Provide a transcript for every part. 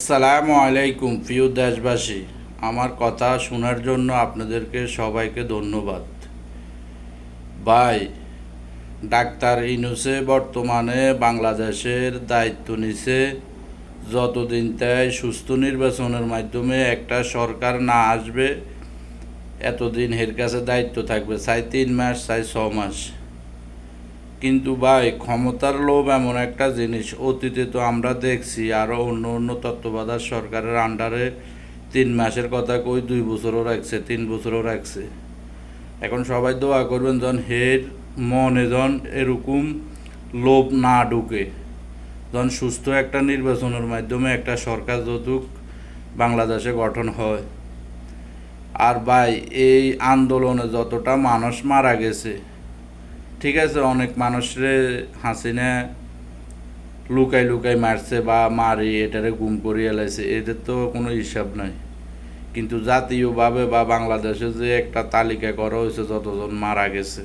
আসসালামু আলাইকুম প্রিয় দেশবাসী, আমার কথা শোনার জন্য আপনাদেরকে সবাইকে ধন্যবাদ। ভাই, ডাক্তার ইউনূসে বর্তমানে বাংলাদেশের দায়িত্ব নিছে। যতদিন তাই সুষ্ঠু নির্বাচনের মাধ্যমে একটা সরকার না আসবে, এতদিন এর কাছে দায়িত্ব থাকবে, চাই 3 মাস চাই 6 মাস। কিন্তু ভাই, ক্ষমতার লোভ এমন একটা জিনিস, অতীতে তো আমরা দেখছি আরও অন্য অন্য তত্ত্বাবধায়ক সরকারের আন্ডারে 3 মাসের কথা কই 2 বছরও রাখছে, 3 বছরও রাখছে। এখন সবাই দোয়া করবেন যেন হের মনে যেন এরকম লোভ না ঢুকে, যেন সুস্থ একটা নির্বাচনের মাধ্যমে একটা সরকার যৌতুক বাংলাদেশে গঠন হয়। আর ভাই, এই আন্দোলনে যতটা মানুষ মারা গেছে, ঠিক আছে, অনেক মানুষরে হাসিনা লুকাই লুকাই মারছে বা মারি এটারে গুম করিয়ে এলাইছে, এদের তো কোনো হিসাব নাই। কিন্তু জাতীয়ভাবে বা বাংলাদেশে যে একটা তালিকা করা হয়েছে যতজন মারা গেছে,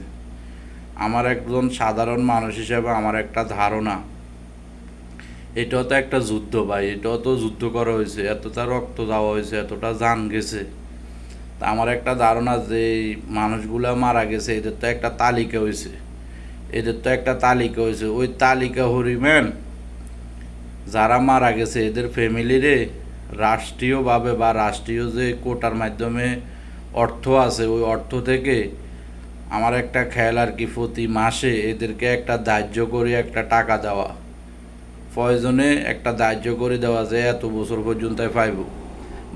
আমার একজন সাধারণ মানুষ হিসাবে আমার একটা ধারণা, এটাও তো একটা যুদ্ধ ভাই, এটাও তো যুদ্ধ করা হয়েছে, এতটা রক্ত দেওয়া হয়েছে, এতটা জান গেছে। তা আমার একটা ধারণা যে এই মানুষগুলা মারা গেছে, এদের তো একটা তালিকা হয়েছে, ওই তালিকা হরিমেন যারা মারা গেছে এদের ফ্যামিলিরে রাষ্ট্রীয়ভাবে বা রাষ্ট্রীয় যে কোটার মাধ্যমে অর্থ আছে, ওই অর্থ থেকে আমার একটা খেয়াল আর কি, প্রতি মাসে এদেরকে একটা ধার্য করে একটা টাকা দেওয়া, প্রয়োজনে একটা ধার্য করে দেওয়া, যে এত বছর পর্যন্ত পাইব।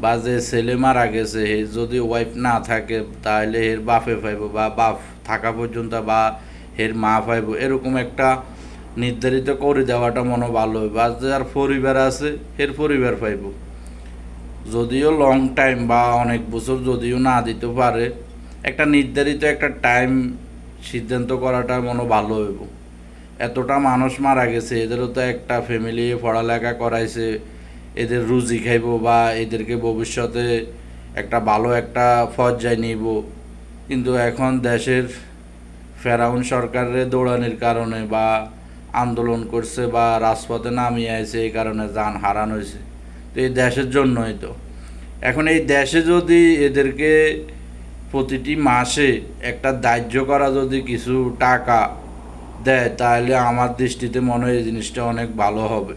বা যে ছেলে মারা গেছে যদি ওয়াইফ না থাকে তাহলে এর বাপে পাইব, বা বাপ থাকা পর্যন্ত বা এর মা পাইব, এরকম একটা নির্ধারিত করে দেওয়াটা মনে ভালো হবে। বা যার পরিবার আছে এর পরিবার পাইব, যদিও লং টাইম বা অনেক বছর যদিও না দিতে পারে, একটা নির্ধারিত একটা টাইম সিদ্ধান্ত করাটা মনে ভালো হইব। এতটা মানুষ মারা গেছে, এদেরও তো একটা ফ্যামিলি পড়ালেখা করাইছে, এদের রুজি খাইব বা এদেরকে ভবিষ্যতে একটা ভালো একটা পর্যায়ে নিব। কিন্তু এখন দেশের ফেরাউন সরকারের দৌড়ানির কারণে বা আন্দোলন করছে বা রাজপথে নামিয়ে আছে, এই কারণে যান হারান হয়েছে। তো এই দেশের জন্যই তো। এখন এই দেশে যদি এদেরকে প্রতিটি মাসে একটা ধার্য করা যদি কিছু টাকা দেয়, তাহলে আমার দৃষ্টিতে মনে হয় এই জিনিসটা অনেক ভালো হবে।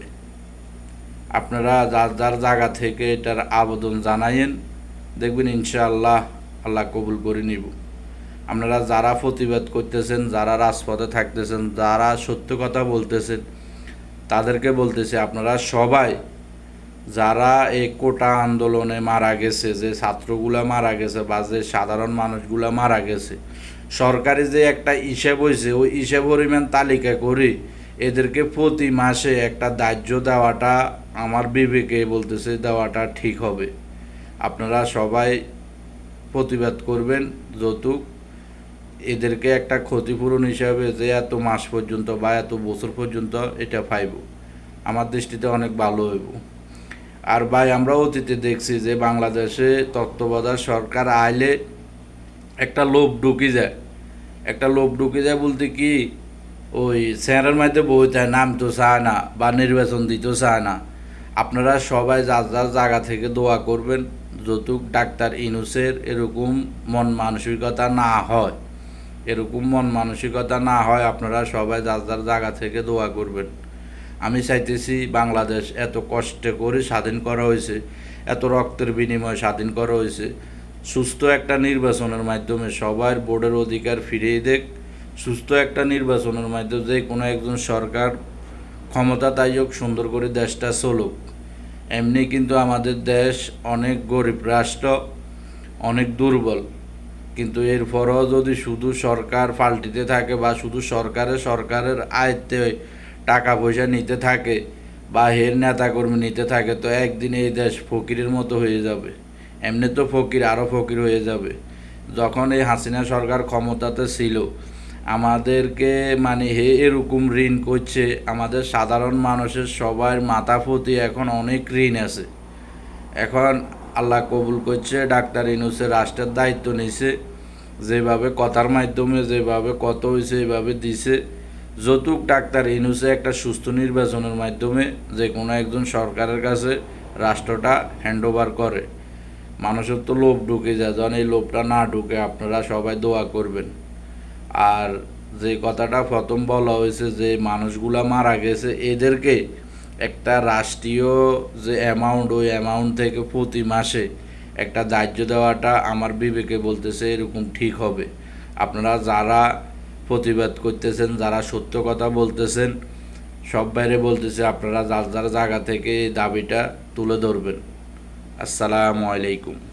আপনারা যার যার জায়গা থেকে এটার আবেদন জানাইন, দেখবেন ইনশাআল্লাহ আল্লাহ কবুল করে নিব। আপনারা যারা প্রতিবাদ করতেছেন, যারা রাজপথে থাকতেছেন, যারা সত্য কথা বলতেছেন, তাদেরকে বলতেছে আপনারা সবাই যারা এই কোটা আন্দোলনে মারা গেছে, যে ছাত্রগুলা মারা গেছে বা যে সাধারণ মানুষগুলা মারা গেছে, সরকারি যে একটা হিসাব হয়েছে, ওই হিসাব পরিমাণ তালিকা করে এদেরকে প্রতি মাসে একটা ধার্য দেওয়াটা আমার বিবেকে বলতেছে দেওয়াটা ঠিক হবে। আপনারা সবাই প্রতিবাদ করবেন, যৌতুক এদেরকে একটা ক্ষতিপূরণ হিসাবে যে এত মাস পর্যন্ত বা এত বছর পর্যন্ত এটা পাইব, আমার দৃষ্টিতে অনেক ভালো হইব। আর ভাই, আমরা অতীতে দেখছি যে বাংলাদেশে তত্ত্বাবধায়ক সরকার আইলে একটা লোভ ঢুকি যায়, বলতে কি, ওই চেয়ারের মধ্যে বই যায়, নাম তো চায় না বা নির্বাচন দিতেও চায় না। আপনারা সবাই যার যার জায়গা থেকে দোয়া করবেন যৌতুক ডাক্তার ইউনূসের এরকম মন মানসিকতা না হয়, আপনারা সবাই যার যার জায়গা থেকে দোয়া করবেন। আমি চাইতেছি বাংলাদেশ এত কষ্ট করে স্বাধীন করা হয়েছে, এত রক্তের বিনিময়ে স্বাধীন করা হয়েছে, সুস্থ একটা নির্বাচনের মাধ্যমে সবার ভোটের অধিকার ফিরিয়ে দেখ, সুস্থ একটা নির্বাচনের মাধ্যমে যে কোনো একজন সরকার ক্ষমতা তাই হোক, সুন্দর করে দেশটা চলুক। এমনি কিন্তু আমাদের দেশ অনেক গরিব রাষ্ট্র, অনেক দুর্বল, কিন্তু এরপরও যদি শুধু সরকার পাল্টিতে থাকে বা শুধু সরকারের আয়ত্তে টাকা পয়সা নিতে থাকে বা হের নেতাকর্মী নিতে থাকে, তো একদিন এই দেশ ফকিরের মতো হয়ে যাবে। এমনি তো ফকির, আরও ফকির হয়ে যাবে। যখন এই হাসিনা সরকার ক্ষমতাতে ছিল, আমাদেরকে মানে এরকম ঋণ করছে, আমাদের সাধারণ মানুষের সবার মাথা প্রতি এখন অনেক ঋণ আছে। এখন আল্লাহ কবুল করছে, ডাক্তার ইউনূসের রাষ্ট্রের দায়িত্ব নিছে, যেভাবে কথার মাধ্যমে যেভাবে কত হয়েছে এইভাবে দিছে। যৌতুক ডাক্তার ইউনূসে একটা সুস্থ নির্বাচনের মাধ্যমে যে কোনো একজন সরকারের কাছে রাষ্ট্রটা হ্যান্ডওভার করে। মানুষের তো লোভ ঢুকে যায়, যখন এই লোভটা না ঢুকে আপনারা সবাই দোয়া করবেন। আর যে কথাটা প্রথম বলা হয়েছে যে মানুষগুলা মারা গেছে, এদেরকে একটা রাষ্ট্রীয় যে অ্যামাউন্ট, ওই অ্যামাউন্ট থেকে প্রতি মাসে একটা দাহ্য দেওয়াটা আমার বিবেকে বলতেছে এরকম ঠিক হবে। আপনারা যারা প্রতিবাদ করতেছেন, যারা সত্য কথা বলতেছেন, সব বাইরে বলতেছে আপনারা যার যার জায়গা থেকে এই দাবিটা তুলে ধরবেন। আসসালামু আলাইকুম।